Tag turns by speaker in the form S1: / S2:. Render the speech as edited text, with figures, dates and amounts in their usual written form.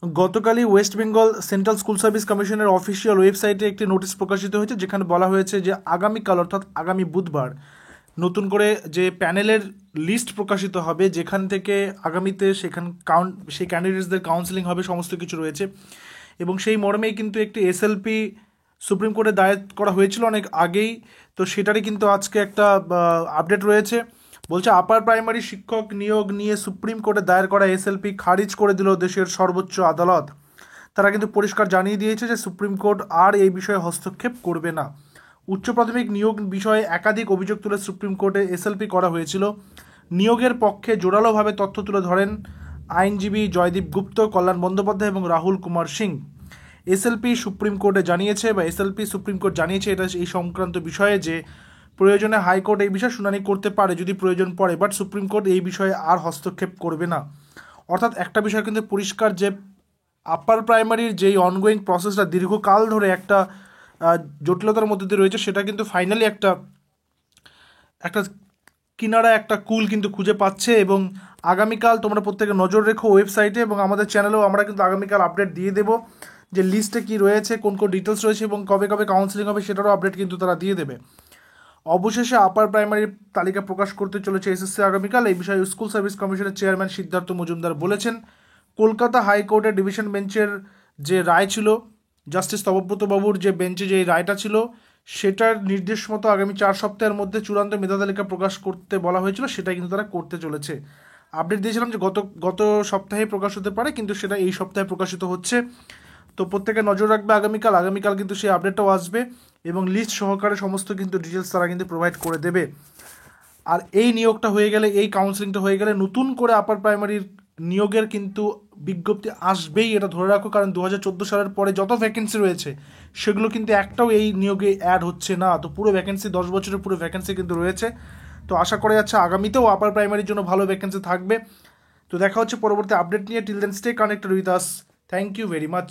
S1: গতকালই West Bengal central school service কমিশনের official ওয়েবসাইটে একটি নোটিশ প্রকাশিত হয়েছে, যেখানে বলা হয়েছে যে আগামীকাল অর্থাৎ আগামী বুধবার নতুন করে যে প্যানেলের লিস্ট প্রকাশিত হবে, যেখান থেকে আগামীতে সেই ক্যান্ডিডেটসদের কাউন্সেলিং হবে, সমস্ত কিছু রয়েছে। এবং সেই মর্মেই কিন্তু একটি এসএলপি সুপ্রিম কোর্টে দায়ের করা হয়েছিল অনেক আগেই, তো সেটারই কিন্তু আজকে একটা আপডেট রয়েছে। বলছে আপার প্রাইমারি শিক্ষক নিয়োগ নিয়ে সুপ্রিম কোর্টে দায়ের করা এসএলপি খারিজ করে দিল দেশের সর্বোচ্চ আদালত। তারা কিন্তু পরিষ্কার জানিয়ে দিয়েছে যে সুপ্রিম কোর্ট আর এই বিষয়ে হস্তক্ষেপ করবে না। উচ্চ প্রাথমিক নিয়োগ বিষয়ে একাধিক অভিযোগ তুলে সুপ্রিম কোর্টে এসএলপি করা হয়েছিল। নিয়োগের পক্ষে জোরালোভাবে তথ্য তুলে ধরেন আইনজীবী জয়দীপ গুপ্ত, কল্যাণ বন্দ্যোপাধ্যায় এবং রাহুল কুমার সিং। এসএলপি সুপ্রিম কোর্টে জানিয়েছে সুপ্রিম কোর্ট জানিয়েছে এটা এই সংক্রান্ত বিষয়ে যে প্রয়োজনে হাইকোর্ট এই বিষয়ে শুনানি করতে পারে যদি প্রয়োজন পড়ে, বাট সুপ্রিম কোর্ট এই বিষয়ে আর হস্তক্ষেপ করবে না। অর্থাৎ একটা বিষয় কিন্তু পরিষ্কার যে আপার প্রাইমারির যেই অনগোয়িং প্রসেসটা দীর্ঘকাল ধরে একটা জটিলতার মধ্যে দিয়ে রয়েছে, সেটা কিন্তু ফাইনালি একটা কিনারা একটা কুল কিন্তু খুঁজে পাচ্ছে। এবং আগামীকাল তোমরা প্রত্যেকে নজর রেখো ওয়েবসাইটে, এবং আমাদের চ্যানেলেও আমরা কিন্তু আগামীকাল আপডেট দিয়ে দেবো যে লিস্টে কী রয়েছে, কোন কোন ডিটেলস রয়েছে এবং কবে কবে কাউন্সেলিং হবে, সেটারও আপডেট কিন্তু তারা দিয়ে দেবে। অবশেষে আপার প্রাইমারির তালিকা প্রকাশ করতে চলেছে এসএসসি আগামীকাল। এই বিষয়ে স্কুল সার্ভিস কমিশনের চেয়ারম্যান সিদ্ধার্থ মজুমদার বলেছেন, কলকাতা হাইকোর্টের ডিভিশন বেঞ্চের যে রায় ছিল, জাস্টিস তপব্রত বাবুর যে বেঞ্চে যে রায়টা ছিল, সেটার নির্দেশ মতো আগামী 4 সপ্তাহের মধ্যে চূড়ান্ত মেধা তালিকা প্রকাশ করতে বলা হয়েছিল, সেটাই কিন্তু তারা করতে চলেছে। আপডেট দিয়েছিলাম যে গত সপ্তাহে প্রকাশ হতে পারে, কিন্তু সেটা এই সপ্তাহে প্রকাশিত হচ্ছে। তো প্রত্যেকে নজর রাখবে আগামীকাল কিন্তু সেই আপডেটটাও আসবে এবং লিস্ট সহকারে সমস্ত কিন্তু ডিটেলস তারা কিন্তু প্রোভাইড করে দেবে। আর এই নিয়োগটা হয়ে গেলে, এই কাউন্সেলিংটা হয়ে গেলে নতুন করে আপার প্রাইমারির নিয়োগের কিন্তু বিজ্ঞপ্তি আসবেই, এটা ধরে রাখো। কারণ 2014 সালের পরে যত ভ্যাকেন্সি রয়েছে সেগুলো কিন্তু একটাও এই নিয়োগে অ্যাড হচ্ছে না। তো পুরো ভ্যাকেন্সি 10 বছরের পুরো ভ্যাকেন্সি কিন্তু রয়েছে। তো আশা করা যাচ্ছে আগামীতেও আপার প্রাইমারির জন্য ভালো ভ্যাকেন্সি থাকবে। তো দেখা হচ্ছে পরবর্তী আপডেট নিয়ে। Till then stay connected with us. Thank you very much.